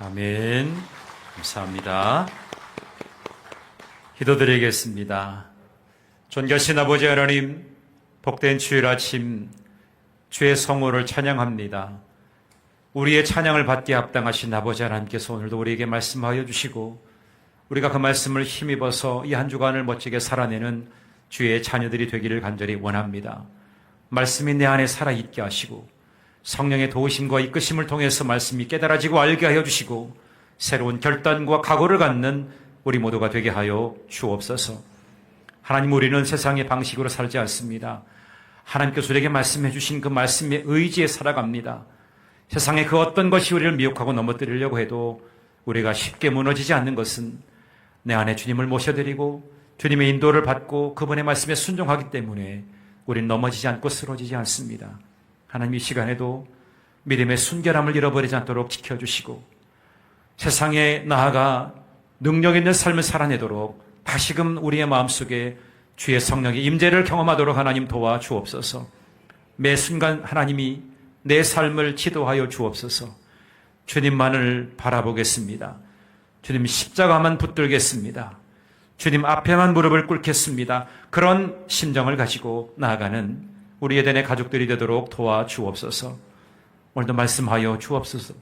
아멘. 감사합니다. 기도드리겠습니다. 존귀하신 아버지 하나님, 복된 주일 아침 주의 성호를 찬양합니다. 우리의 찬양을 받기에 합당하신 아버지 하나님께서 오늘도 우리에게 말씀하여 주시고 우리가 그 말씀을 힘입어서 이 한 주간을 멋지게 살아내는 주의 자녀들이 되기를 간절히 원합니다. 말씀이 내 안에 살아있게 하시고 성령의 도우심과 이끄심을 통해서 말씀이 깨달아지고 알게 하여 주시고 새로운 결단과 각오를 갖는 우리 모두가 되게 하여 주옵소서. 하나님, 우리는 세상의 방식으로 살지 않습니다. 하나님께서 우리에게 말씀해 주신 그 말씀의 의지에 살아갑니다. 세상의 그 어떤 것이 우리를 미혹하고 넘어뜨리려고 해도 우리가 쉽게 무너지지 않는 것은 내 안에 주님을 모셔드리고 주님의 인도를 받고 그분의 말씀에 순종하기 때문에 우리는 넘어지지 않고 쓰러지지 않습니다. 하나님, 이 시간에도 믿음의 순결함을 잃어버리지 않도록 지켜주시고 세상에 나아가 능력 있는 삶을 살아내도록 다시금 우리의 마음속에 주의 성령의 임재를 경험하도록 하나님 도와주옵소서. 매 순간 하나님이 내 삶을 지도하여 주옵소서. 주님만을 바라보겠습니다. 주님 십자가만 붙들겠습니다. 주님 앞에만 무릎을 꿇겠습니다. 그런 심정을 가지고 나아가는 우리 에덴의 가족들이 되도록 도와주옵소서. 오늘도 말씀하여 주옵소서.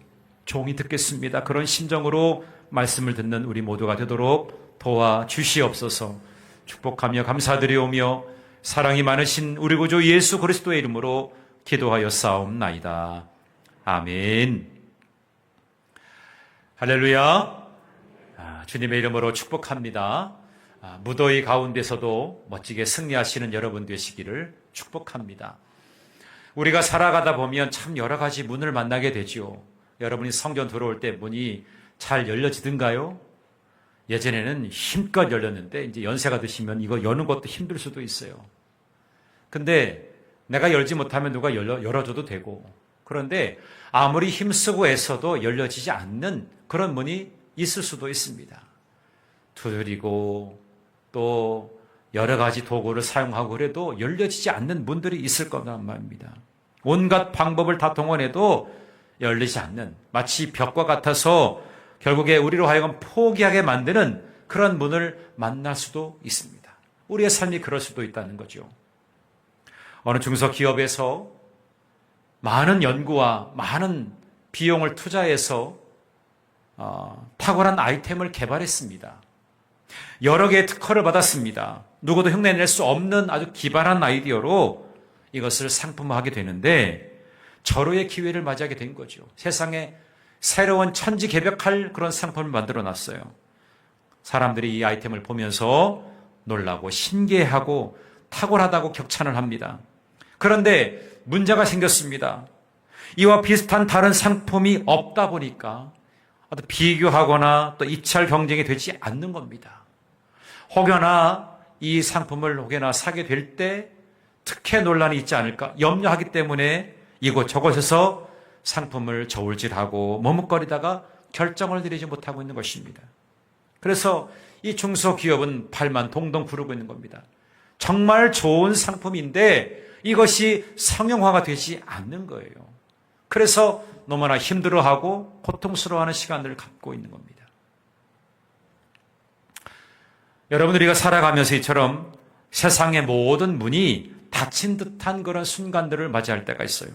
종이 듣겠습니다. 그런 심정으로 말씀을 듣는 우리 모두가 되도록 도와주시옵소서. 축복하며 감사드리오며 사랑이 많으신 우리 구주 예수 그리스도의 이름으로 기도하여 싸움나이다. 아멘. 할렐루야. 주님의 이름으로 축복합니다. 무더위 가운데서도 멋지게 승리하시는 여러분 되시기를 축복합니다. 우리가 살아가다 보면 참 여러 가지 문을 만나게 되죠. 여러분이 성전 들어올 때 문이 잘 열려지던가요? 예전에는 힘껏 열렸는데 이제 연세가 드시면 이거 여는 것도 힘들 수도 있어요. 근데 내가 열지 못하면 누가 열어줘도 되고, 그런데 아무리 힘쓰고 애써도 열려지지 않는 그런 문이 있을 수도 있습니다. 두드리고 또 여러 가지 도구를 사용하고 그래도 열려지지 않는 문들이 있을 거란 말입니다. 온갖 방법을 다 동원해도 열리지 않는, 마치 벽과 같아서 결국에 우리로 하여금 포기하게 만드는 그런 문을 만날 수도 있습니다. 우리의 삶이 그럴 수도 있다는 거죠. 어느 중소기업에서 많은 연구와 많은 비용을 투자해서 탁월한 아이템을 개발했습니다. 여러 개의 특허를 받았습니다. 누구도 흉내낼 수 없는 아주 기발한 아이디어로 이것을 상품화하게 되는데 절호의 기회를 맞이하게 된 거죠. 세상에 새로운 천지개벽할 그런 상품을 만들어 놨어요. 사람들이 이 아이템을 보면서 놀라고 신기해하고 탁월하다고 격찬을 합니다. 그런데 문제가 생겼습니다. 이와 비슷한 다른 상품이 없다 보니까 비교하거나 또 입찰 경쟁이 되지 않는 겁니다. 혹여나 이 상품을 사게 될 때 특혜 논란이 있지 않을까 염려하기 때문에 이곳저곳에서 상품을 저울질하고 머뭇거리다가 결정을 내리지 못하고 있는 것입니다. 그래서 이 중소기업은 발만 동동 구르고 있는 겁니다. 정말 좋은 상품인데 이것이 상용화가 되지 않는 거예요. 그래서 너무나 힘들어하고 고통스러워하는 시간들을 갖고 있는 겁니다. 여러분, 우리가 살아가면서 이처럼 세상의 모든 문이 닫힌 듯한 그런 순간들을 맞이할 때가 있어요.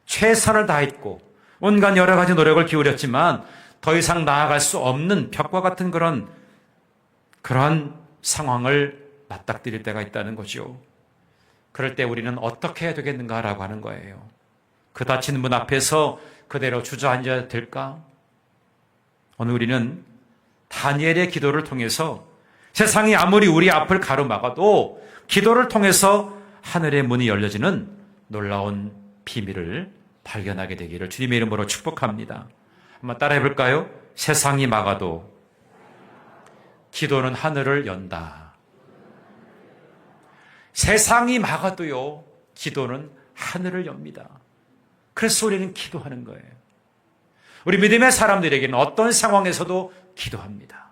최선을 다했고 온갖 여러 가지 노력을 기울였지만 더 이상 나아갈 수 없는 벽과 같은 그런 상황을 맞닥뜨릴 때가 있다는 거죠. 그럴 때 우리는 어떻게 해야 되겠는가라고 하는 거예요. 그 닫힌 문 앞에서 그대로 주저앉아야 될까? 오늘 우리는 다니엘의 기도를 통해서 세상이 아무리 우리 앞을 가로막아도 기도를 통해서 하늘의 문이 열려지는 놀라운 비밀을 발견하게 되기를 주님의 이름으로 축복합니다. 한번 따라해 볼까요? 세상이 막아도 기도는 하늘을 연다. 세상이 막아도요, 기도는 하늘을 엽니다. 그래서 우리는 기도하는 거예요. 우리 믿음의 사람들에게는 어떤 상황에서도 기도합니다.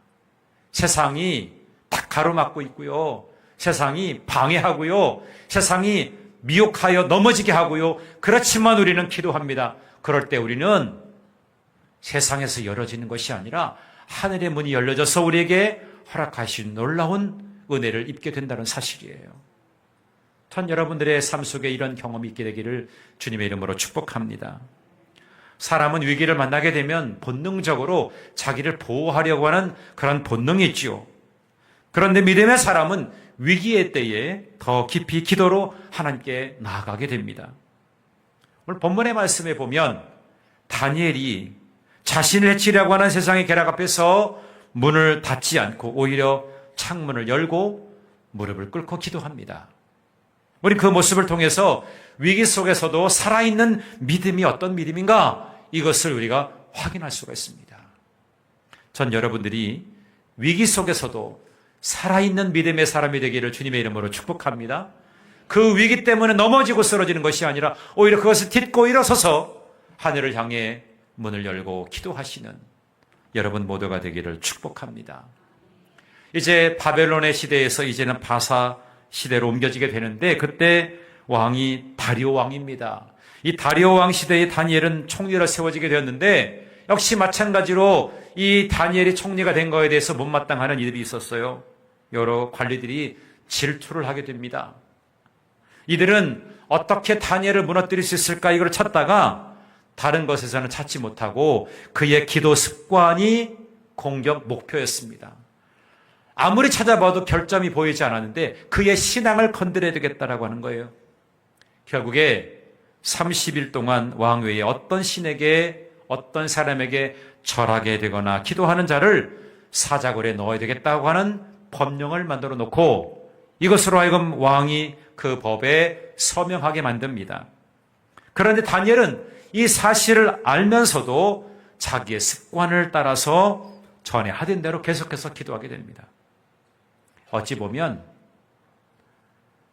세상이 딱 가로막고 있고요. 세상이 방해하고요. 세상이 미혹하여 넘어지게 하고요. 그렇지만 우리는 기도합니다. 그럴 때 우리는 세상에서 열어지는 것이 아니라 하늘의 문이 열려져서 우리에게 허락하신 놀라운 은혜를 입게 된다는 사실이에요. 전 여러분들의 삶 속에 이런 경험이 있게 되기를 주님의 이름으로 축복합니다. 사람은 위기를 만나게 되면 본능적으로 자기를 보호하려고 하는 그런 본능이 있지요. 그런데 믿음의 사람은 위기의 때에 더 깊이 기도로 하나님께 나아가게 됩니다. 오늘 본문의 말씀에 보면 다니엘이 자신을 해치려고 하는 세상의 계략 앞에서 문을 닫지 않고 오히려 창문을 열고 무릎을 꿇고 기도합니다. 우리 그 모습을 통해서 위기 속에서도 살아있는 믿음이 어떤 믿음인가? 이것을 우리가 확인할 수가 있습니다. 전 여러분들이 위기 속에서도 살아있는 믿음의 사람이 되기를 주님의 이름으로 축복합니다. 그 위기 때문에 넘어지고 쓰러지는 것이 아니라 오히려 그것을 딛고 일어서서 하늘을 향해 문을 열고 기도하시는 여러분 모두가 되기를 축복합니다. 이제 바벨론의 시대에서 이제는 바사 시대로 옮겨지게 되는데 그때 왕이 다리오 왕입니다. 이 다리오 왕 시대의 다니엘은 총리로 세워지게 되었는데 역시 마찬가지로 이 다니엘이 총리가 된 거에 대해서 못마땅하는 이들이 있었어요. 여러 관리들이 질투를 하게 됩니다. 이들은 어떻게 다니엘을 무너뜨릴 수 있을까 이걸 찾다가 다른 것에서는 찾지 못하고 그의 기도 습관이 공격 목표였습니다. 아무리 찾아봐도 결점이 보이지 않았는데 그의 신앙을 건드려야 되겠다라고 하는 거예요. 결국에 30일 동안 왕외에 어떤 신에게 어떤 사람에게 절하게 되거나 기도하는 자를 사자굴에 넣어야 되겠다고 하는 법령을 만들어 놓고 이것으로 하여금 왕이 그 법에 서명하게 만듭니다. 그런데 다니엘은 이 사실을 알면서도 자기의 습관을 따라서 전에 하던 대로 계속해서 기도하게 됩니다. 어찌 보면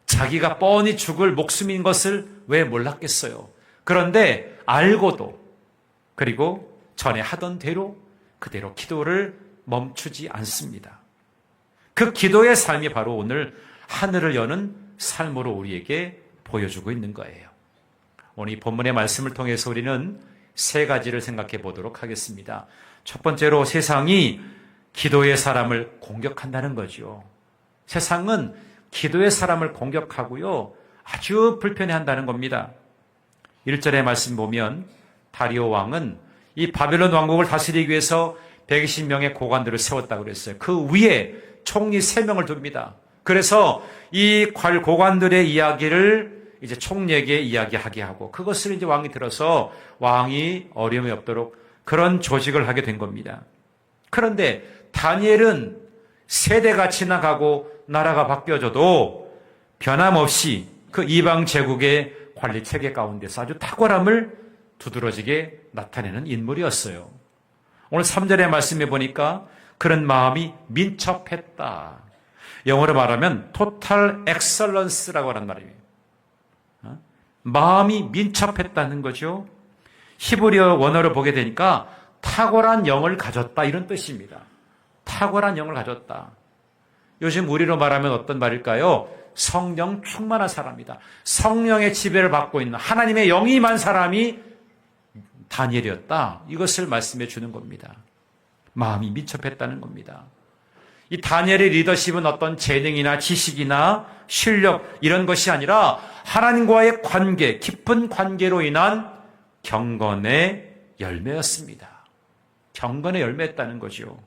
자기가 뻔히 죽을 목숨인 것을 왜 몰랐겠어요. 그런데 알고도 그리고 전에 하던 대로 그대로 기도를 멈추지 않습니다. 그 기도의 삶이 바로 오늘 하늘을 여는 삶으로 우리에게 보여주고 있는 거예요. 오늘 이 본문의 말씀을 통해서 우리는 세 가지를 생각해 보도록 하겠습니다. 첫 번째로 세상이 기도의 사람을 공격한다는 거죠. 세상은 기도의 사람을 공격하고요. 아주 불편해한다는 겁니다. 1절의 말씀 보면 다리오 왕은 이 바벨론 왕국을 다스리기 위해서 120명의 고관들을 세웠다고 그랬어요. 그 위에 총리 3명을 둡니다. 그래서 이 고관들의 이야기를 이제 총리에게 이야기하게 하고 그것을 이제 왕이 들어서 왕이 어려움이 없도록 그런 조직을 하게 된 겁니다. 그런데 다니엘은 세대가 지나가고 나라가 바뀌어져도 변함없이 그 이방 제국의 관리 체계 가운데서 아주 탁월함을 두드러지게 나타내는 인물이었어요. 오늘 3절의 말씀에 보니까 그런 마음이 민첩했다. 영어로 말하면 total excellence라고 하는 말이에요. 마음이 민첩했다는 거죠. 히브리어 원어를 보게 되니까 탁월한 영을 가졌다 이런 뜻입니다. 탁월한 영을 가졌다. 요즘 우리로 말하면 어떤 말일까요? 성령 충만한 사람이다. 성령의 지배를 받고 있는 하나님의 영이 임한 사람이 다니엘이었다. 이것을 말씀해 주는 겁니다. 마음이 민첩했다는 겁니다. 이 다니엘의 리더십은 어떤 재능이나 지식이나 실력 이런 것이 아니라 하나님과의 관계, 깊은 관계로 인한 경건의 열매였습니다. 경건의 열매였다는 거죠.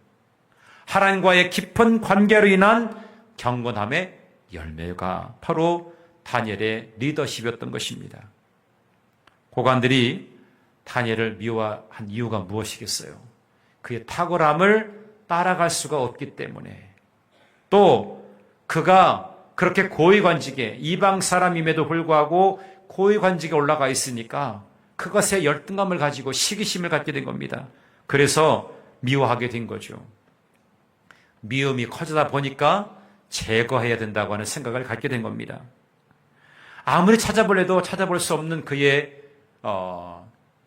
하나님과의 깊은 관계로 인한 경건함의 열매가 바로 다니엘의 리더십이었던 것입니다. 고관들이 다니엘을 미워한 이유가 무엇이겠어요? 그의 탁월함을 따라갈 수가 없기 때문에 또 그가 그렇게 고위관직에 이방 사람임에도 불구하고 고위관직에 올라가 있으니까 그것에 열등감을 가지고 시기심을 갖게 된 겁니다. 그래서 미워하게 된 거죠. 미움이 커지다 보니까 제거해야 된다고 하는 생각을 갖게 된 겁니다. 아무리 찾아볼래도 찾아볼 수 없는 그의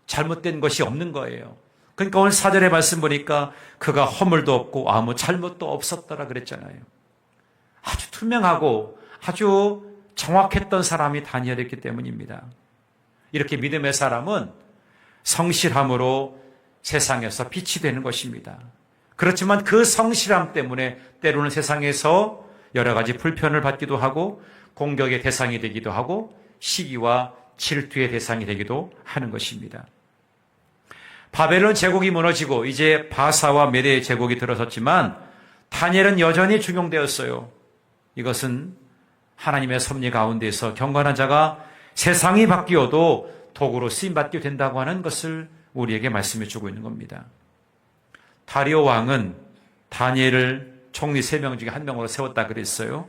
잘못된 것이 없는 거예요. 그러니까 오늘 4절의 말씀 보니까 그가 허물도 없고 아무 잘못도 없었더라 그랬잖아요. 아주 투명하고 아주 정확했던 사람이 다니엘이었기 때문입니다. 이렇게 믿음의 사람은 성실함으로 세상에서 빛이 되는 것입니다. 그렇지만 그 성실함 때문에 때로는 세상에서 여러 가지 불편을 받기도 하고 공격의 대상이 되기도 하고 시기와 질투의 대상이 되기도 하는 것입니다. 바벨론 제국이 무너지고 이제 바사와 메대의 제국이 들어섰지만 다니엘은 여전히 중용되었어요. 이것은 하나님의 섭리 가운데서 경건한 자가 세상이 바뀌어도 도구로 쓰임받게 된다고 하는 것을 우리에게 말씀해 주고 있는 겁니다. 다리오 왕은 다니엘을 총리 3명 중에 1명으로 세웠다 그랬어요.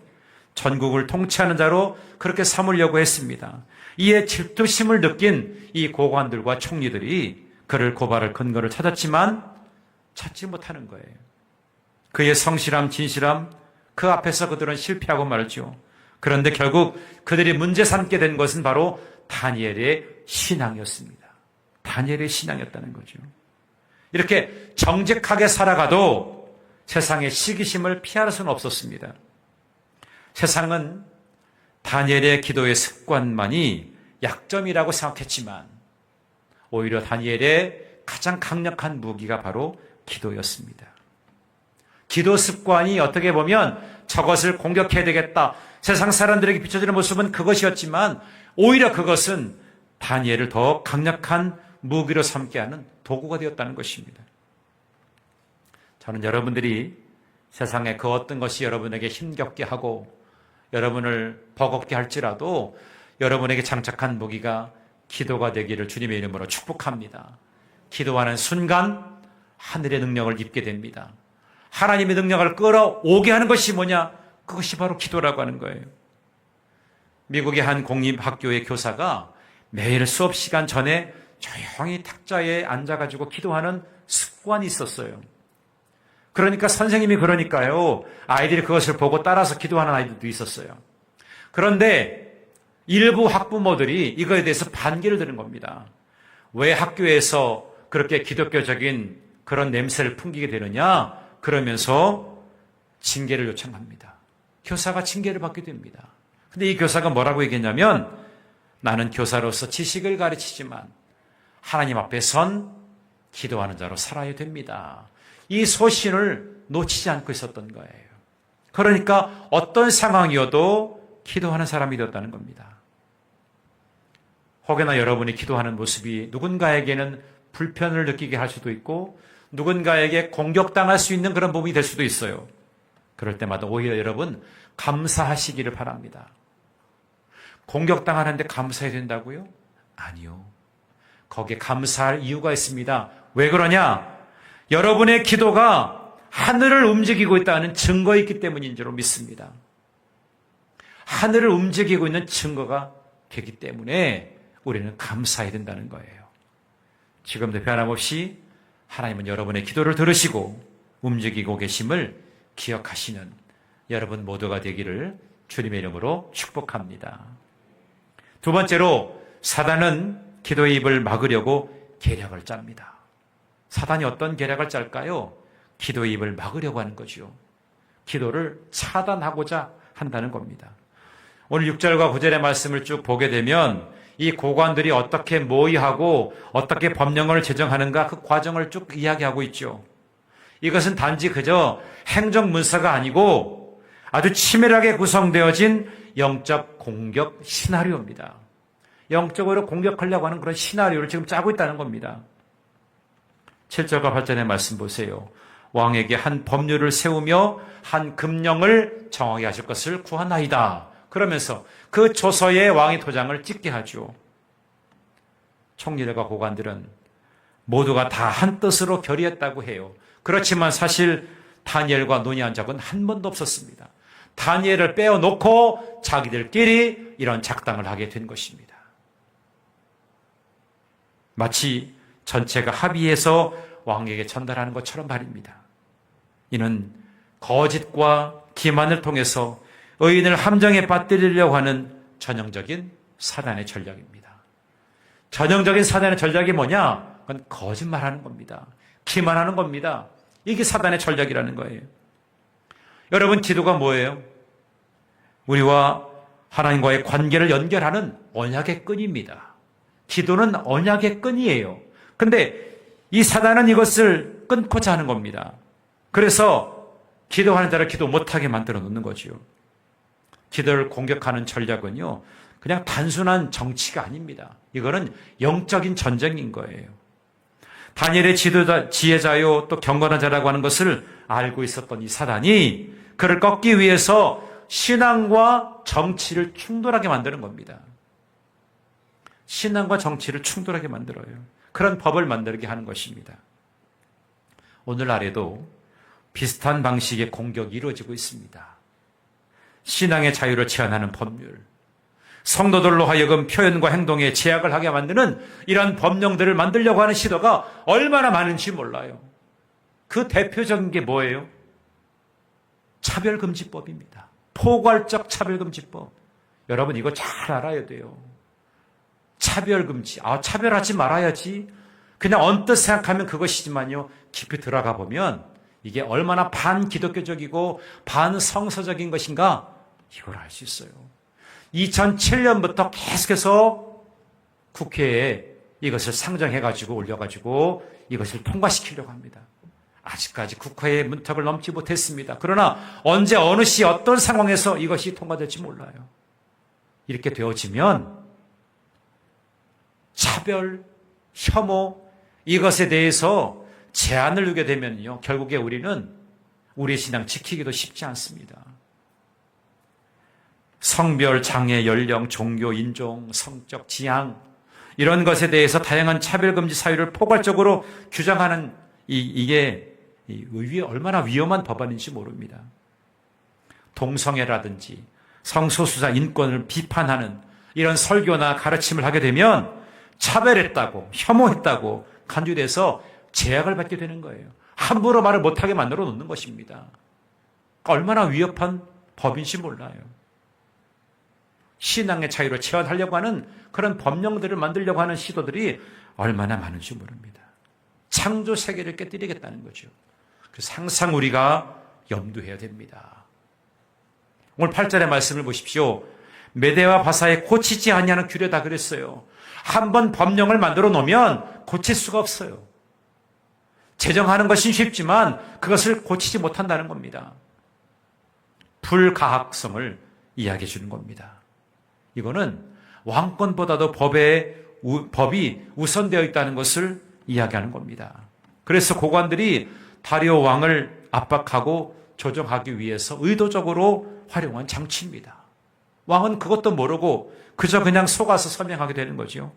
전국을 통치하는 자로 그렇게 삼으려고 했습니다. 이에 질투심을 느낀 이 고관들과 총리들이 그를 고발할 근거를 찾았지만 찾지 못하는 거예요. 그의 성실함, 진실함, 그 앞에서 그들은 실패하고 말죠. 그런데 결국 그들이 문제 삼게 된 것은 바로 다니엘의 신앙이었습니다. 다니엘의 신앙이었다는 거죠. 이렇게 정직하게 살아가도 세상의 시기심을 피할 수는 없었습니다. 세상은 다니엘의 기도의 습관만이 약점이라고 생각했지만 오히려 다니엘의 가장 강력한 무기가 바로 기도였습니다. 기도 습관이 어떻게 보면 저것을 공격해야 되겠다. 세상 사람들에게 비춰지는 모습은 그것이었지만 오히려 그것은 다니엘을 더 강력한 무기로 삼게 하는 도구가 되었다는 것입니다. 저는 여러분들이 세상에 그 어떤 것이 여러분에게 힘겹게 하고 여러분을 버겁게 할지라도 여러분에게 장착한 무기가 기도가 되기를 주님의 이름으로 축복합니다. 기도하는 순간 하늘의 능력을 입게 됩니다. 하나님의 능력을 끌어오게 하는 것이 뭐냐? 그것이 바로 기도라고 하는 거예요. 미국의 한 공립학교의 교사가 매일 수업 시간 전에 조용히 탁자에 앉아가지고 기도하는 습관이 있었어요. 그러니까 선생님이 그러니까요. 아이들이 그것을 보고 따라서 기도하는 아이들도 있었어요. 그런데 일부 학부모들이 이거에 대해서 반기를 드는 겁니다. 왜 학교에서 그렇게 기독교적인 그런 냄새를 풍기게 되느냐? 그러면서 징계를 요청합니다. 교사가 징계를 받게 됩니다. 근데 이 교사가 뭐라고 얘기했냐면 나는 교사로서 지식을 가르치지만 하나님 앞에 선 기도하는 자로 살아야 됩니다. 이 소신을 놓치지 않고 있었던 거예요. 그러니까 어떤 상황이어도 기도하는 사람이 되었다는 겁니다. 혹여나 여러분이 기도하는 모습이 누군가에게는 불편을 느끼게 할 수도 있고 누군가에게 공격당할 수 있는 그런 부분이 될 수도 있어요. 그럴 때마다 오히려 여러분 감사하시기를 바랍니다. 공격당하는데 감사해야 된다고요? 아니요. 거기에 감사할 이유가 있습니다. 왜 그러냐? 여러분의 기도가 하늘을 움직이고 있다는 증거가 있기 때문인 줄로 믿습니다. 하늘을 움직이고 있는 증거가 되기 때문에 우리는 감사해야 된다는 거예요. 지금도 변함없이 하나님은 여러분의 기도를 들으시고 움직이고 계심을 기억하시는 여러분 모두가 되기를 주님의 이름으로 축복합니다. 두 번째로 사단은 기도의 입을 막으려고 계략을 짭니다. 사단이 어떤 계략을 짤까요? 기도의 입을 막으려고 하는 거죠. 기도를 차단하고자 한다는 겁니다. 오늘 6절과 9절의 말씀을 쭉 보게 되면 이 고관들이 어떻게 모의하고 어떻게 법령을 제정하는가 그 과정을 쭉 이야기하고 있죠. 이것은 단지 그저 행정문서가 아니고 아주 치밀하게 구성되어진 영적 공격 시나리오입니다. 영적으로 공격하려고 하는 그런 시나리오를 지금 짜고 있다는 겁니다. 7절과 8절의 말씀 보세요. 왕에게 한 법률을 세우며 한 금령을 정하게 하실 것을 구하나이다. 그러면서 그 조서에 왕의 도장을 찍게 하죠. 총리들과 고관들은 모두가 다 한 뜻으로 결의했다고 해요. 그렇지만 사실 다니엘과 논의한 적은 한 번도 없었습니다. 다니엘을 빼어놓고 자기들끼리 이런 작당을 하게 된 것입니다. 마치 전체가 합의해서 왕에게 전달하는 것처럼 말입니다. 이는 거짓과 기만을 통해서 의인을 함정에 빠뜨리려고 하는 전형적인 사단의 전략입니다. 전형적인 사단의 전략이 뭐냐? 그건 거짓말하는 겁니다. 기만하는 겁니다. 이게 사단의 전략이라는 거예요. 여러분, 기도가 뭐예요? 우리와 하나님과의 관계를 연결하는 언약의 끈입니다. 기도는 언약의 끈이에요. 근데 이 사단은 이것을 끊고자 하는 겁니다. 그래서 기도하는 자를 기도 못하게 만들어 놓는 거지요. 기도를 공격하는 전략은요, 그냥 단순한 정치가 아닙니다. 이거는 영적인 전쟁인 거예요. 다니엘의 지혜자요 또 경건한 자라고 하는 것을 알고 있었던 이 사단이 그를 꺾기 위해서 신앙과 정치를 충돌하게 만드는 겁니다. 신앙과 정치를 충돌하게 만들어요. 그런 법을 만들게 하는 것입니다. 오늘날에도 비슷한 방식의 공격이 이루어지고 있습니다. 신앙의 자유를 제한하는 법률, 성도들로 하여금 표현과 행동에 제약을 하게 만드는 이러한 법령들을 만들려고 하는 시도가 얼마나 많은지 몰라요. 그 대표적인 게 뭐예요? 차별금지법입니다. 포괄적 차별금지법. 여러분 이거 잘 알아야 돼요. 차별금지. 차별하지 말아야지. 그냥 언뜻 생각하면 그것이지만요. 깊이 들어가 보면 이게 얼마나 반기독교적이고 반성서적인 것인가 이걸 알 수 있어요. 2007년부터 계속해서 국회에 이것을 상정해가지고 올려가지고 이것을 통과시키려고 합니다. 아직까지 국회의 문턱을 넘지 못했습니다. 그러나 언제 어느 시 어떤 상황에서 이것이 통과될지 몰라요. 이렇게 되어지면 차별, 혐오 이것에 대해서 제한을 두게 되면요. 결국에 우리는 우리의 신앙 지키기도 쉽지 않습니다. 성별, 장애, 연령, 종교, 인종, 성적 지향 이런 것에 대해서 다양한 차별금지 사유를 포괄적으로 규정하는 이게 얼마나 위험한 법안인지 모릅니다. 동성애라든지 성소수자 인권을 비판하는 이런 설교나 가르침을 하게 되면 차별했다고 혐오했다고 간주돼서 제약을 받게 되는 거예요. 함부로 말을 못하게 만들어 놓는 것입니다. 얼마나 위협한 법인지 몰라요. 신앙의 자유를 제한하려고 하는 그런 법령들을 만들려고 하는 시도들이 얼마나 많은지 모릅니다. 창조 세계를 깨뜨리겠다는 거죠. 그래서 항상 우리가 염두해야 됩니다. 오늘 8절의 말씀을 보십시오. 메대와 바사에 고치지 아니하는 규례다 그랬어요. 한번 법령을 만들어 놓으면 고칠 수가 없어요. 제정하는 것은 쉽지만 그것을 고치지 못한다는 겁니다. 불가학성을 이야기해 주는 겁니다. 이거는 왕권보다도 법이 우선되어 있다는 것을 이야기하는 겁니다. 그래서 고관들이 다리오 왕을 압박하고 조정하기 위해서 의도적으로 활용한 장치입니다. 왕은 그것도 모르고 그저 그냥 속아서 서명하게 되는 거죠.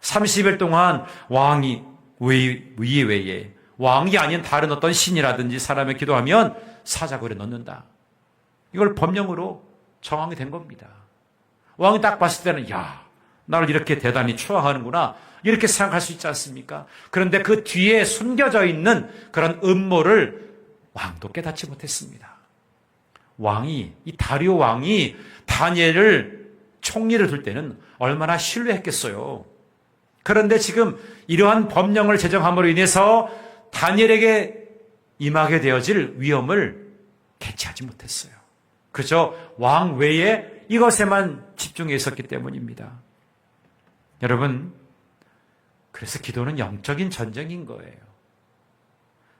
30일 동안 왕이 위외에 왕이 아닌 다른 어떤 신이라든지 사람의 기도하면 사자굴에 넣는다. 이걸 법령으로 정하게 된 겁니다. 왕이 딱 봤을 때는 나를 이렇게 대단히 추앙하는구나 이렇게 생각할 수 있지 않습니까? 그런데 그 뒤에 숨겨져 있는 그런 음모를 왕도 깨닫지 못했습니다. 이 다리오 왕이 다니엘을 총리를 둘 때는 얼마나 신뢰했겠어요. 그런데 지금 이러한 법령을 제정함으로 인해서 다니엘에게 임하게 되어질 위험을 캐치하지 못했어요. 그저 왕 외에 이것에만 집중해 있었기 때문입니다. 여러분, 그래서 기도는 영적인 전쟁인 거예요.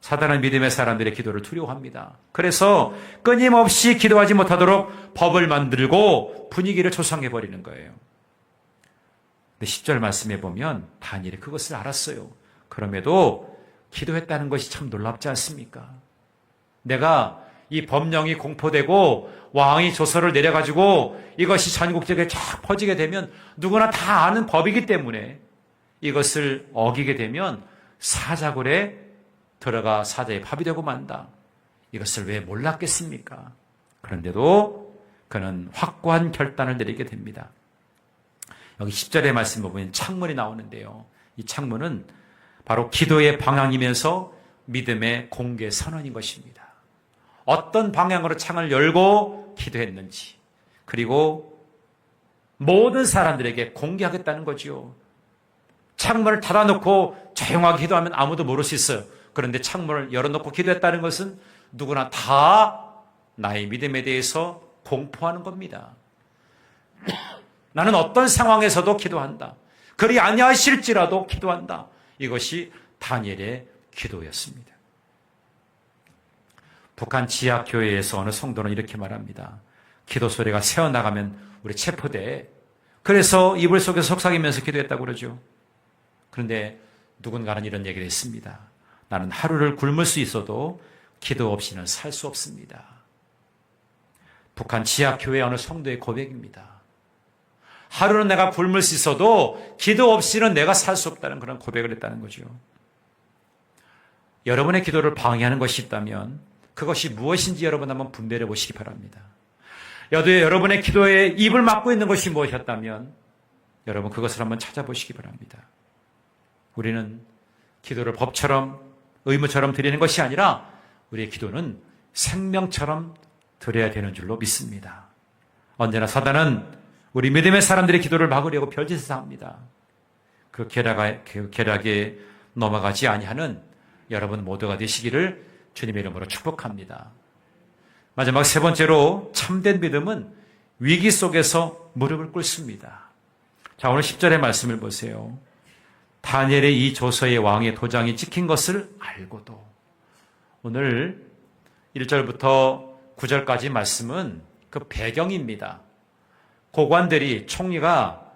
사단은 믿음의 사람들의 기도를 두려워합니다. 그래서 끊임없이 기도하지 못하도록 법을 만들고 분위기를 조성해버리는 거예요. 근데 10절 말씀해 보면 다니엘이 그것을 알았어요. 그럼에도 기도했다는 것이 참 놀랍지 않습니까? 내가 이 법령이 공포되고 왕이 조서를 내려가지고 이것이 전국적에 쫙 퍼지게 되면 누구나 다 아는 법이기 때문에 이것을 어기게 되면 사자굴에 들어가 사자의 밥이 되고 만다. 이것을 왜 몰랐겠습니까? 그런데도 그는 확고한 결단을 내리게 됩니다. 여기 10절의 말씀 보면 창문이 나오는데요. 이 창문은 바로 기도의 방향이면서 믿음의 공개 선언인 것입니다. 어떤 방향으로 창을 열고 기도했는지 그리고 모든 사람들에게 공개하겠다는 거지요. 창문을 닫아놓고 조용하게 기도하면 아무도 모를 수 있어요. 그런데 창문을 열어놓고 기도했다는 것은 누구나 다 나의 믿음에 대해서 공포하는 겁니다. 나는 어떤 상황에서도 기도한다. 그리 아니하실지라도 기도한다. 이것이 다니엘의 기도였습니다. 북한 지하교회에서 어느 성도는 이렇게 말합니다. 기도 소리가 새어나가면 우리 체포돼. 그래서 이불 속에서 속삭이면서 기도했다고 그러죠. 그런데 누군가는 이런 얘기를 했습니다. 나는 하루를 굶을 수 있어도 기도 없이는 살 수 없습니다. 북한 지하교회 어느 성도의 고백입니다. 하루는 내가 굶을 수 있어도 기도 없이는 내가 살 수 없다는 그런 고백을 했다는 거죠. 여러분의 기도를 방해하는 것이 있다면 그것이 무엇인지 여러분 한번 분별해 보시기 바랍니다. 여러분의 기도에 입을 막고 있는 것이 무엇이었다면 여러분 그것을 한번 찾아보시기 바랍니다. 우리는 기도를 법처럼 의무처럼 드리는 것이 아니라 우리의 기도는 생명처럼 드려야 되는 줄로 믿습니다. 언제나 사단은 우리 믿음의 사람들의 기도를 막으려고 별짓을 합니다. 그 계략에 넘어가지 아니하는 여러분 모두가 되시기를 주님의 이름으로 축복합니다. 마지막 세 번째로 참된 믿음은 위기 속에서 무릎을 꿇습니다. 자, 오늘 10절의 말씀을 보세요. 다니엘의 이 조서의 왕의 도장이 찍힌 것을 알고도. 오늘 1절부터 9절까지 말씀은 그 배경입니다. 고관들이 총리가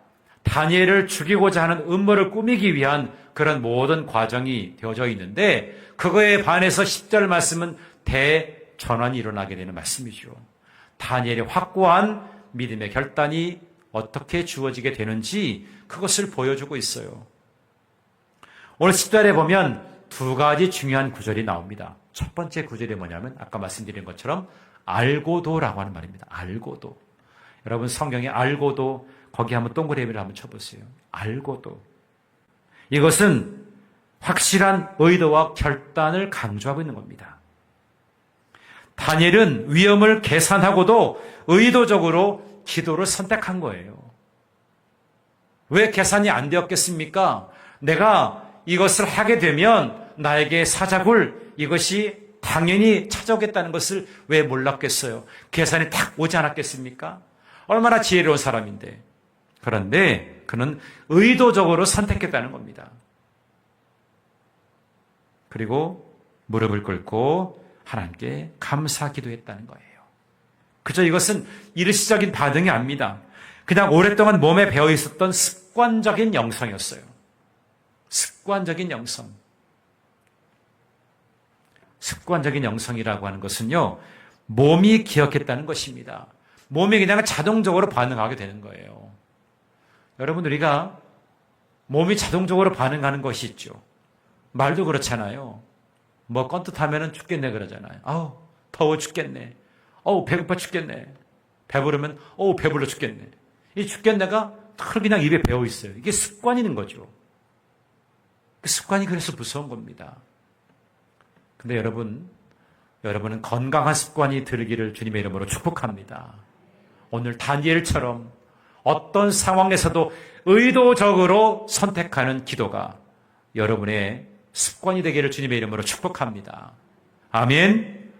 다니엘을 죽이고자 하는 음모를 꾸미기 위한 그런 모든 과정이 되어져 있는데 그거에 반해서 10절 말씀은 대전환이 일어나게 되는 말씀이죠. 다니엘의 확고한 믿음의 결단이 어떻게 주어지게 되는지 그것을 보여주고 있어요. 오늘 10절에 보면 두 가지 중요한 구절이 나옵니다. 첫 번째 구절이 뭐냐면 아까 말씀드린 것처럼 알고도라고 하는 말입니다. 알고도. 여러분 성경에 알고도 거기 한번 동그라미를 한번 쳐보세요. 알고도. 이것은 확실한 의도와 결단을 강조하고 있는 겁니다. 다니엘은 위험을 계산하고도 의도적으로 기도를 선택한 거예요. 왜 계산이 안 되었겠습니까? 내가 이것을 하게 되면 나에게 사자굴 이것이 당연히 찾아오겠다는 것을 왜 몰랐겠어요? 계산이 딱 오지 않았겠습니까? 얼마나 지혜로운 사람인데. 그런데 그는 의도적으로 선택했다는 겁니다. 그리고 무릎을 꿇고 하나님께 감사 기도했다는 거예요. 그저 이것은 일시적인 반응이 아닙니다. 그냥 오랫동안 몸에 배어 있었던 습관적인 영성이었어요. 습관적인 영성. 습관적인 영성이라고 하는 것은요, 몸이 기억했다는 것입니다. 몸이 그냥 자동적으로 반응하게 되는 거예요. 여러분, 우리가 몸이 자동적으로 반응하는 것이 있죠. 말도 그렇잖아요. 뭐 껌뜻하면 죽겠네 그러잖아요. 아우, 더워 죽겠네. 어우, 배고파 죽겠네. 배부르면 어우, 배불러 죽겠네. 이 죽겠네가 털 그냥 입에 배어 있어요. 이게 습관인 거죠. 그 습관이 그래서 무서운 겁니다. 근데 여러분은 건강한 습관이 들기를 주님의 이름으로 축복합니다. 오늘 다니엘처럼 어떤 상황에서도 의도적으로 선택하는 기도가 여러분의 습관이 되기를 주님의 이름으로 축복합니다. 아멘.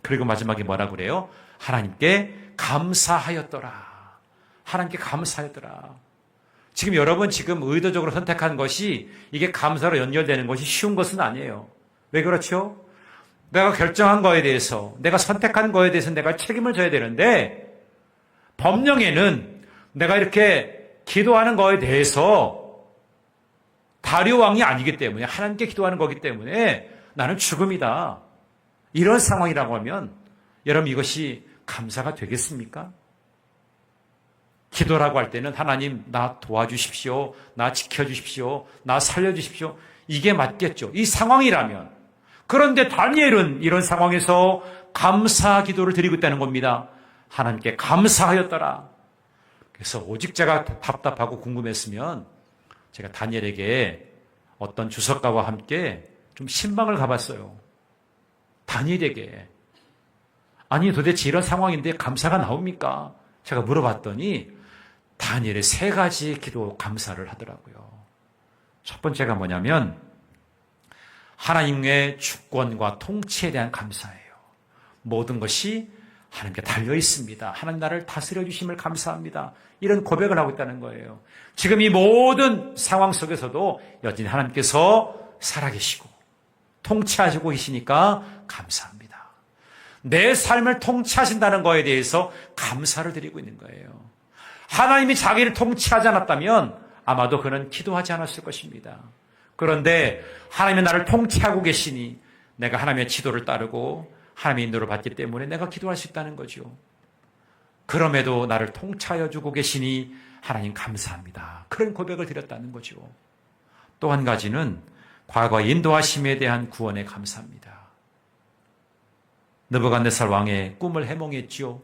그리고 마지막에 뭐라 그래요? 하나님께 감사하였더라. 하나님께 감사하였더라. 지금 여러분 의도적으로 선택한 것이 이게 감사로 연결되는 것이 쉬운 것은 아니에요. 왜 그렇죠? 내가 결정한 거에 대해서, 내가 선택한 거에 대해서 내가 책임을 져야 되는데 법령에는 내가 이렇게 기도하는 거에 대해서 다리오 왕이 아니기 때문에 하나님께 기도하는 거기 때문에 나는 죽음이다. 이런 상황이라고 하면 여러분 이것이 감사가 되겠습니까? 기도라고 할 때는 하나님 나 도와주십시오. 나 지켜주십시오. 나 살려주십시오. 이게 맞겠죠. 이 상황이라면. 그런데 다니엘은 이런 상황에서 감사 기도를 드리고 있다는 겁니다. 하나님께 감사하였더라. 그래서 오직 제가 답답하고 궁금했으면 제가 다니엘에게 어떤 주석가와 함께 좀 신방을 가봤어요. 다니엘에게. 아니 도대체 이런 상황인데 감사가 나옵니까? 제가 물어봤더니 다니엘의 세 가지 기도 감사를 하더라고요. 첫 번째가 뭐냐면 하나님의 주권과 통치에 대한 감사예요. 모든 것이 하나님께 달려 있습니다. 하나님 나를 다스려 주심을 감사합니다. 이런 고백을 하고 있다는 거예요. 지금 이 모든 상황 속에서도 여전히 하나님께서 살아계시고 통치하시고 계시니까 감사합니다. 내 삶을 통치하신다는 거에 대해서 감사를 드리고 있는 거예요. 하나님이 자기를 통치하지 않았다면 아마도 그는 기도하지 않았을 것입니다. 그런데 하나님이 나를 통치하고 계시니 내가 하나님의 지도를 따르고 하나님의 인도를 받기 때문에 내가 기도할 수 있다는 거죠. 그럼에도 나를 통치하여 주고 계시니 하나님 감사합니다. 그런 고백을 드렸다는 거죠. 또 한 가지는 과거 인도하심에 대한 구원에 감사합니다. 느부갓네살 왕의 꿈을 해몽했죠.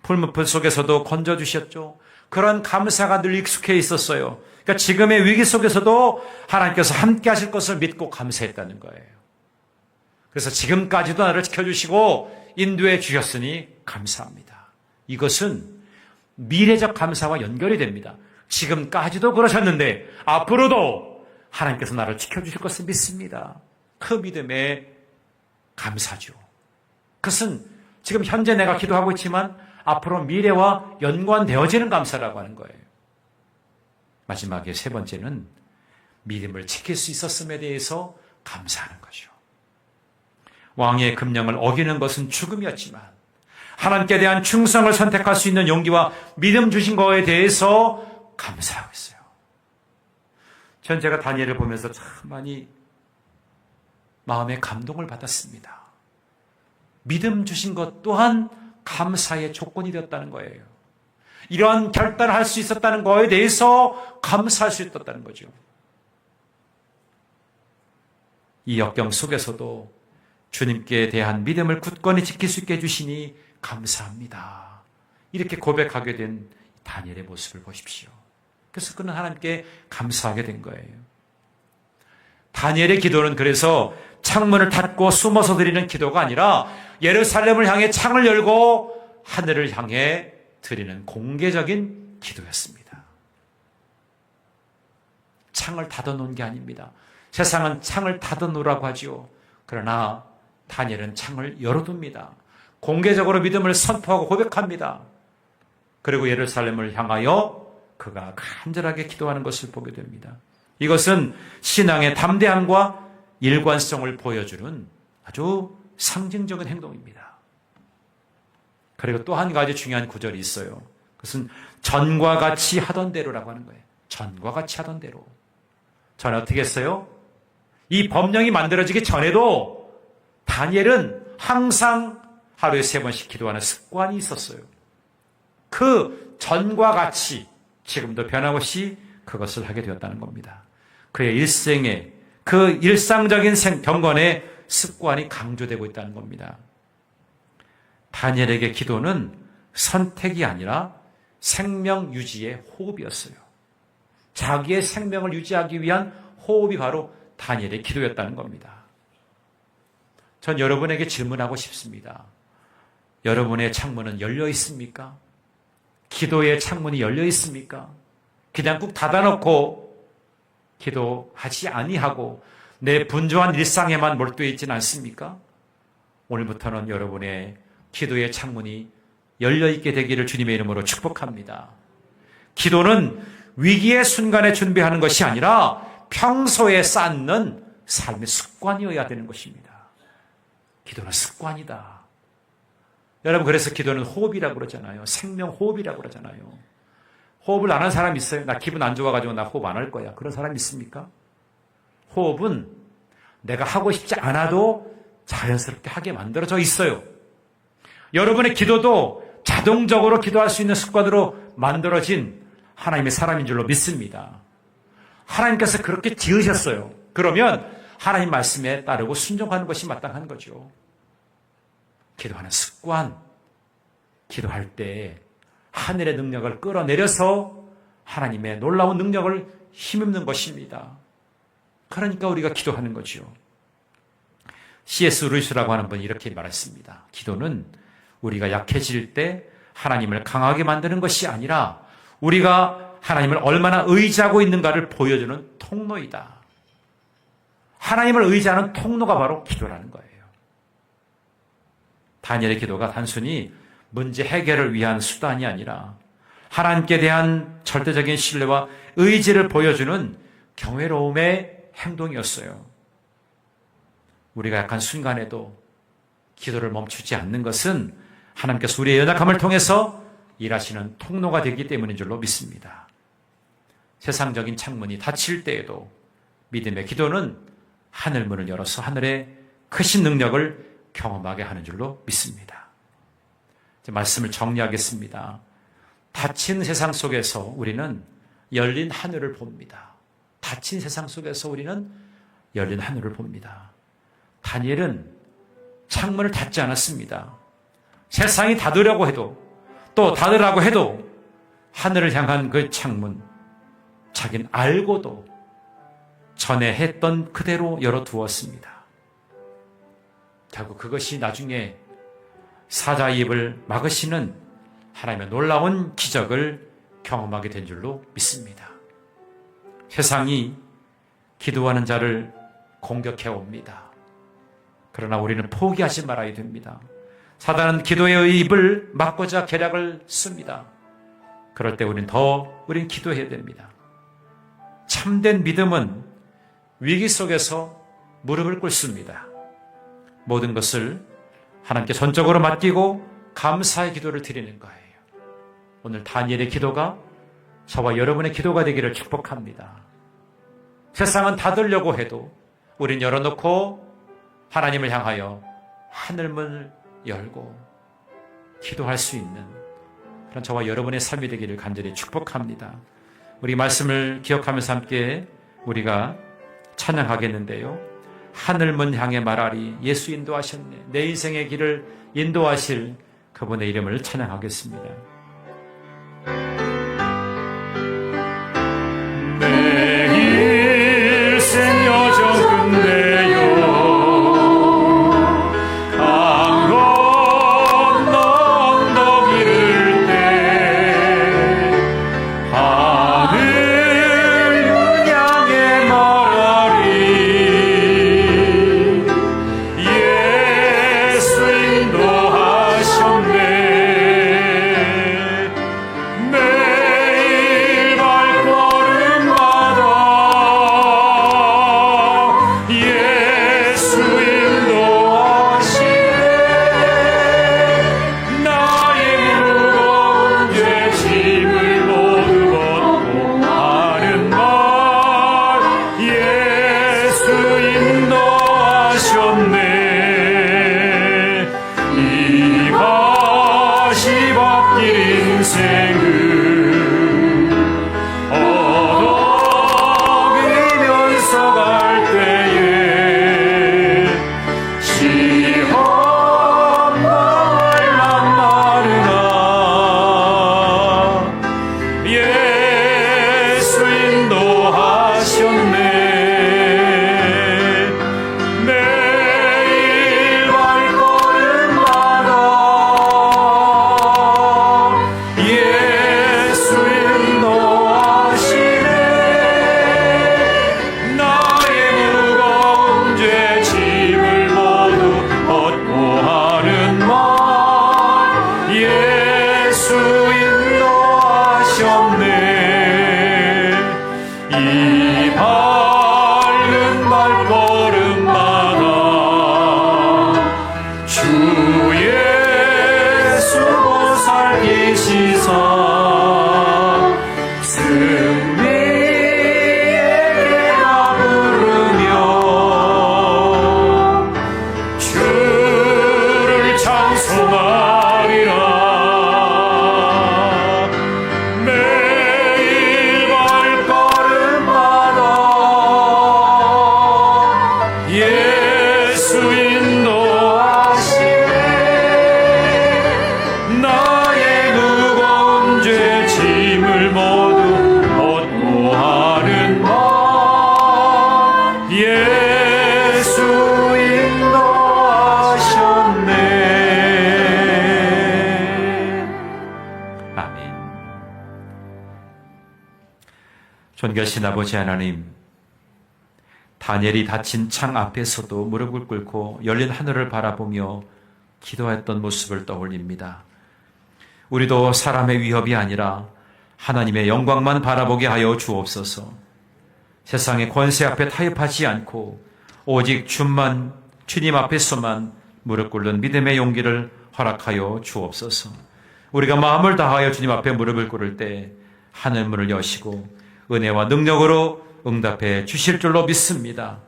풀무풀 속에서도 건져주셨죠. 그런 감사가 늘 익숙해 있었어요. 그러니까 지금의 위기 속에서도 하나님께서 함께 하실 것을 믿고 감사했다는 거예요. 그래서 지금까지도 나를 지켜주시고 인도해 주셨으니 감사합니다. 이것은 미래적 감사와 연결이 됩니다. 지금까지도 그러셨는데 앞으로도 하나님께서 나를 지켜주실 것을 믿습니다. 그 믿음에 감사죠. 그것은 지금 현재 내가 기도하고 있지만 앞으로 미래와 연관되어지는 감사라고 하는 거예요. 마지막에 세 번째는 믿음을 지킬 수 있었음에 대해서 감사하는 거죠. 왕의 금령을 어기는 것은 죽음이었지만 하나님께 대한 충성을 선택할 수 있는 용기와 믿음 주신 거에 대해서 감사하고 있어요. 전 제가 다니엘을 보면서 참 많이 마음에 감동을 받았습니다. 믿음 주신 것 또한 감사의 조건이 되었다는 거예요. 이러한 결단을 할 수 있었다는 거에 대해서 감사할 수 있었다는 거죠. 이 역경 속에서도 주님께 대한 믿음을 굳건히 지킬 수 있게 해주시니 감사합니다. 이렇게 고백하게 된 다니엘의 모습을 보십시오. 그래서 그는 하나님께 감사하게 된 거예요. 다니엘의 기도는 그래서 창문을 닫고 숨어서 드리는 기도가 아니라 예루살렘을 향해 창을 열고 하늘을 향해 드리는 공개적인 기도였습니다. 창을 닫아놓은 게 아닙니다. 세상은 창을 닫아놓으라고 하죠. 그러나 다니엘은 창을 열어둡니다. 공개적으로 믿음을 선포하고 고백합니다. 그리고 예루살렘을 향하여 그가 간절하게 기도하는 것을 보게 됩니다. 이것은 신앙의 담대함과 일관성을 보여주는 아주 상징적인 행동입니다. 그리고 또 한 가지 중요한 구절이 있어요. 그것은 전과 같이 하던 대로라고 하는 거예요. 전과 같이 하던 대로. 전에 어떻게 했어요? 이 법령이 만들어지기 전에도 다니엘은 항상 하루에 3번씩 기도하는 습관이 있었어요. 그 전과 같이 지금도 변함없이 그것을 하게 되었다는 겁니다. 그의 일생에 그 일상적인 경건의 습관이 강조되고 있다는 겁니다. 다니엘에게 기도는 선택이 아니라 생명 유지의 호흡이었어요. 자기의 생명을 유지하기 위한 호흡이 바로 다니엘의 기도였다는 겁니다. 전 여러분에게 질문하고 싶습니다. 여러분의 창문은 열려 있습니까? 기도의 창문이 열려 있습니까? 그냥 꾹 닫아놓고 기도하지 아니하고 내 분주한 일상에만 몰두해 있지는 않습니까? 오늘부터는 여러분의 기도의 창문이 열려있게 되기를 주님의 이름으로 축복합니다. 기도는 위기의 순간에 준비하는 것이 아니라 평소에 쌓는 삶의 습관이어야 되는 것입니다. 기도는 습관이다. 여러분, 그래서 기도는 호흡이라고 그러잖아요. 생명 호흡이라고 그러잖아요. 호흡을 안 한 사람 있어요? 나 기분 안 좋아가지고 나 호흡 안 할 거야. 그런 사람 있습니까? 호흡은 내가 하고 싶지 않아도 자연스럽게 하게 만들어져 있어요. 여러분의 기도도 자동적으로 기도할 수 있는 습관으로 만들어진 하나님의 사람인 줄로 믿습니다. 하나님께서 그렇게 지으셨어요. 그러면 하나님 말씀에 따르고 순종하는 것이 마땅한 거죠. 기도하는 습관, 기도할 때 하늘의 능력을 끌어내려서 하나님의 놀라운 능력을 힘입는 것입니다. 그러니까 우리가 기도하는 거죠. C.S. 루이스라고 하는 분이 이렇게 말했습니다. 기도는 우리가 약해질 때 하나님을 강하게 만드는 것이 아니라 우리가 하나님을 얼마나 의지하고 있는가를 보여주는 통로이다. 하나님을 의지하는 통로가 바로 기도라는 거예요. 다니엘의 기도가 단순히 문제 해결을 위한 수단이 아니라 하나님께 대한 절대적인 신뢰와 의지를 보여주는 경외로움의 행동이었어요. 우리가 약한 순간에도 기도를 멈추지 않는 것은 하나님께서 우리의 연약함을 통해서 일하시는 통로가 되기 때문인 줄로 믿습니다. 세상적인 창문이 닫힐 때에도 믿음의 기도는 하늘문을 열어서 하늘의 크신 능력을 경험하게 하는 줄로 믿습니다. 이제 말씀을 정리하겠습니다. 닫힌 세상 속에서 우리는 열린 하늘을 봅니다. 닫힌 세상 속에서 우리는 열린 하늘을 봅니다. 다니엘은 창문을 닫지 않았습니다. 세상이 닫으려고 해도 또 닫으라고 해도 하늘을 향한 그 창문, 자기는 알고도 전에 했던 그대로 열어두었습니다. 결국 그것이 나중에 사자의 입을 막으시는 하나님의 놀라운 기적을 경험하게 된 줄로 믿습니다. 세상이 기도하는 자를 공격해 옵니다. 그러나 우리는 포기하지 말아야 됩니다. 사단은 기도의 입을 막고자 계략을 씁니다. 그럴 때 우린 기도해야 됩니다. 참된 믿음은 위기 속에서 무릎을 꿇습니다. 모든 것을 하나님께 전적으로 맡기고 감사의 기도를 드리는 거예요. 오늘 다니엘의 기도가 저와 여러분의 기도가 되기를 축복합니다. 세상은 닫으려고 해도 우린 열어놓고 하나님을 향하여 하늘문을 열고 기도할 수 있는 그런 저와 여러분의 삶이 되기를 간절히 축복합니다. 우리 말씀을 기억하면서 함께 우리가 찬양하겠는데요. 하늘문 향해 말하리 예수 인도하셨네. 내 인생의 길을 인도하실 그분의 이름을 찬양하겠습니다. 내 일생 여정 끝내요 강 건너 언덕 이를 때 하늘문 향해 말하리 예수 인도하셨네. 매일 발걸음마다 예수 인도하시네. 나의 무거운 죄 짐을 모두 벗고 하는 말 예수 인도하셨네. 이 가시 밭길 인생은 어덕이면서 갈 때에 시험 말란 마르나 예수 인도하셨네. 매일 발걸음마다 예수 인도하시네. 나의 무거운 죄 짐을 모두 벗고 하는 말 예수 인도하셨네. 이 밝은 발걸음마다 주 예수 보살피시사 승리에게나 부르며 주를 찬송하리라. 매일 발걸음마다 예수 인도하시네. 나의 무거운 죄 짐을 모두 벗고 하는 말 예수 인도하셨네. 아멘. 존귀하신 아버지 하나님, 다니엘이 닫힌 창 앞에서도 무릎을 꿇고 열린 하늘을 바라보며 기도했던 모습을 떠올립니다. 우리도 사람의 위협이 아니라 하나님의 영광만 바라보게 하여 주옵소서. 세상의 권세 앞에 타협하지 않고 오직 주만 주님 앞에서만 무릎 꿇는 믿음의 용기를 허락하여 주옵소서. 우리가 마음을 다하여 주님 앞에 무릎을 꿇을 때 하늘 문을 여시고 은혜와 능력으로 응답해 주실 줄로 믿습니다.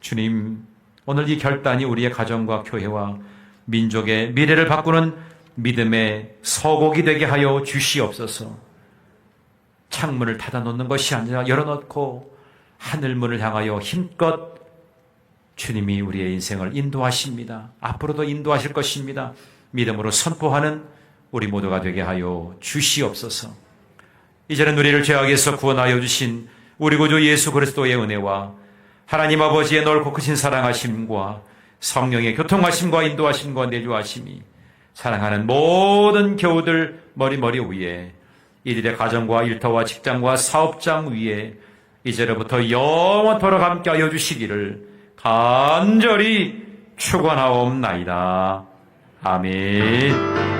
주님, 오늘 이 결단이 우리의 가정과 교회와 민족의 미래를 바꾸는 믿음의 서곡이 되게 하여 주시옵소서. 창문을 닫아놓는 것이 아니라 열어놓고 하늘문을 향하여 힘껏 주님이 우리의 인생을 인도하십니다. 앞으로도 인도하실 것입니다. 믿음으로 선포하는 우리 모두가 되게 하여 주시옵소서. 이제는 우리를 죄악에서 구원하여 주신 우리 구주 예수 그리스도의 은혜와 하나님 아버지의 넓고 크신 사랑하심과 성령의 교통하심과 인도하심과 내주하심이 사랑하는 모든 교우들 머리 위에 이들의 가정과 일터와 직장과 사업장 위에 이제로부터 영원토록 함께하여 주시기를 간절히 축원하옵나이다. 아멘.